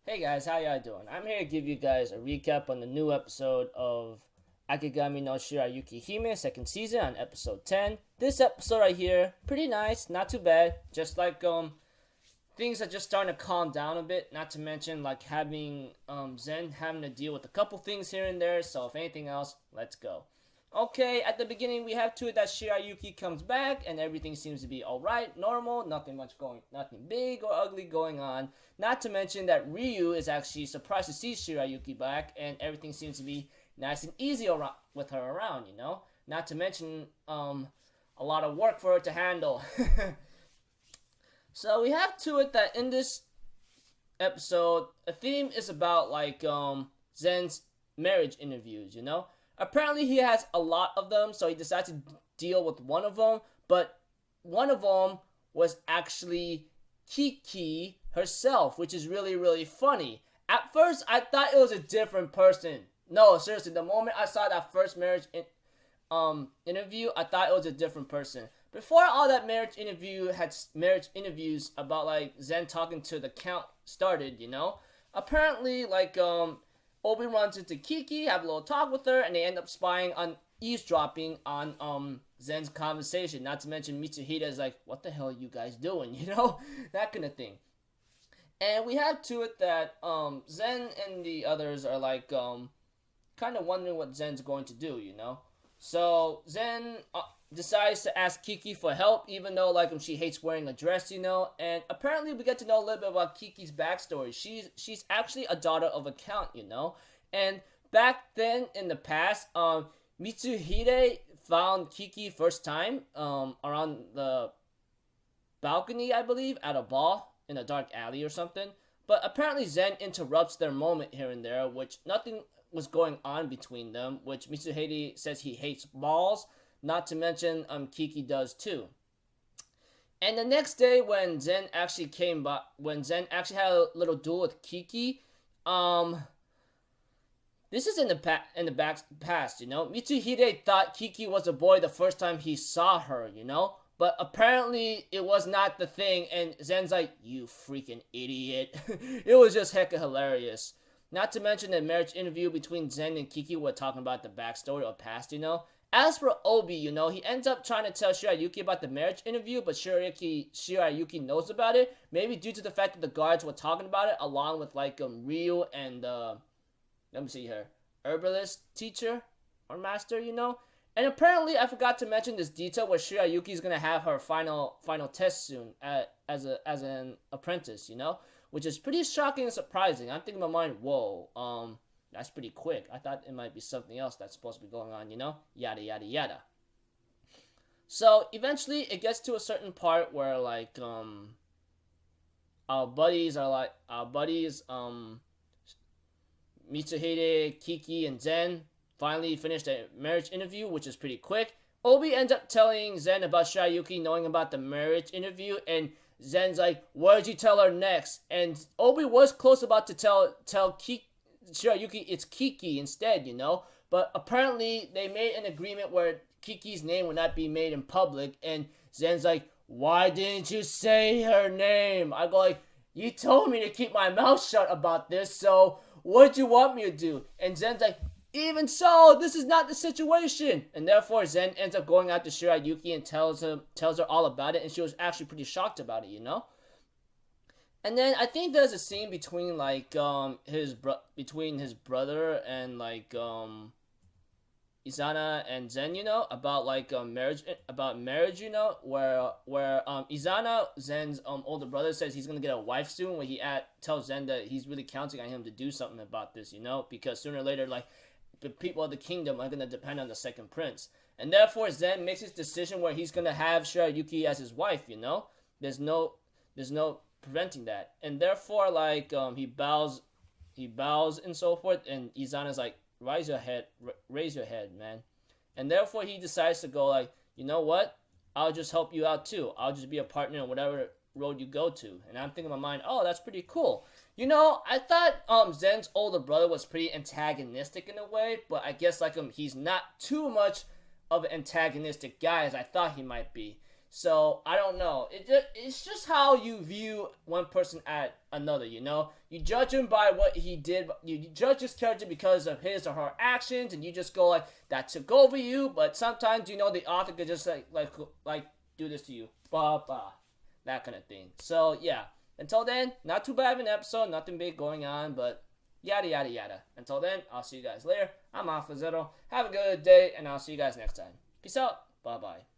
Hey guys, how y'all doing? I'm here to give you guys a recap on the new episode of Akagami no Shirayuki-hime, second season on episode 10. This episode right here, pretty nice, not too bad. Just like things are just starting to calm down a bit, not to mention like having Zen having to deal with a couple things here and there, so if anything else, let's go. Okay, at the beginning we have to it that Shirayuki comes back and everything seems to be alright, normal, nothing big or ugly going on. Not to mention that Ryu is actually surprised to see Shirayuki back and everything seems to be nice and easy around, with her around, you know? Not to mention, a lot of work for her to handle. So we have to it that in this episode, a theme is about like Zen's marriage interviews, you know? Apparently he has a lot of them, so he decided to deal with one of them, but one of them was actually Kiki herself, which is really, really funny. At first, I thought it was a different person. No, seriously, the moment I saw that first interview, I thought it was a different person. Before all that marriage interviews about like Zen talking to the count started, you know. Apparently, like Obi runs into Kiki, have a little talk with her, and they end up eavesdropping on Zen's conversation. Not to mention Mitsuhide is like, "What the hell are you guys doing?" You know, that kind of thing. And we have to it that Zen and the others are like kind of wondering what Zen's going to do. You know, so Zen decides to ask Kiki for help, even though like she hates wearing a dress, you know. And apparently, we get to know a little bit about Kiki's backstory. She's actually a daughter of a count, you know. And back then in the past, Mitsuhide found Kiki first time around the balcony, I believe, at a ball in a dark alley or something. But apparently, Zen interrupts their moment here and there, which nothing was going on between them. Which Mitsuhide says he hates balls. Not to mention, Kiki does too. And the next day, when Zen actually had a little duel with Kiki, this is in the past, you know. Mitsuhide thought Kiki was a boy the first time he saw her, you know. But apparently, it was not the thing, and Zen's like, "You freaking idiot!" It was just hecka hilarious. Not to mention the marriage interview between Zen and Kiki were talking about the backstory or past, you know. As for Obi, you know, he ends up trying to tell Shirayuki about the marriage interview, but Shirayuki knows about it. Maybe due to the fact that the guards were talking about it, along with like Ryu and let me see here, herbalist teacher or master, you know. And apparently, I forgot to mention this detail where Shirayuki is gonna have her final test soon as an apprentice, you know, which is pretty shocking and surprising. I'm thinking in my mind, whoa, that's pretty quick. I thought it might be something else that's supposed to be going on, you know? Yada, yada, yada. So, eventually, it gets to a certain part where, like, our buddies, Mitsuhide, Kiki, and Zen finally finished the marriage interview, which is pretty quick. Obi ends up telling Zen about Shirayuki knowing about the marriage interview, and Zen's like, "What did you tell her next?" And Obi was close about to tell Shirayuki it's Kiki instead, you know. But apparently they made an agreement where Kiki's name would not be made in public, and Zen's like, "Why didn't you say her name?" I go like, "You told me to keep my mouth shut about this, so what'd you want me to do?" And Zen's like, "Even so, this is not the situation." And therefore Zen ends up going out to Shirayuki and tells her all about it, and she was actually pretty shocked about it, you know. And then I think there's a scene between like between his brother and like Izana and Zen, you know, about like marriage, you know, where Izana, Zen's older brother, says he's gonna get a wife soon. Where tells Zen that he's really counting on him to do something about this, you know, because sooner or later, like the people of the kingdom are gonna depend on the second prince, and therefore Zen makes his decision where he's gonna have Shirayuki as his wife. You know, there's no preventing that, and therefore like he bows and so forth, and Izana's like, raise your head, man. And therefore he decides to go like, "You know what, I'll just help you out too. I'll just be a partner in whatever road you go to." And I'm thinking in my mind, oh, that's pretty cool. You know, I thought Zen's older brother was pretty antagonistic in a way, but I guess like he's not too much of an antagonistic guy as I thought he might be. So I don't know. It's just how you view one person at another. You know, you judge him by what he did. You judge his character because of his or her actions, and you just go like that took over you. But sometimes you know the author could just like do this to you, blah blah, that kind of thing. So yeah. Until then, not too bad of an episode. Nothing big going on, but yada yada yada. Until then, I'll see you guys later. I'm Alpha Zero. Have a good day, and I'll see you guys next time. Peace out. Bye bye.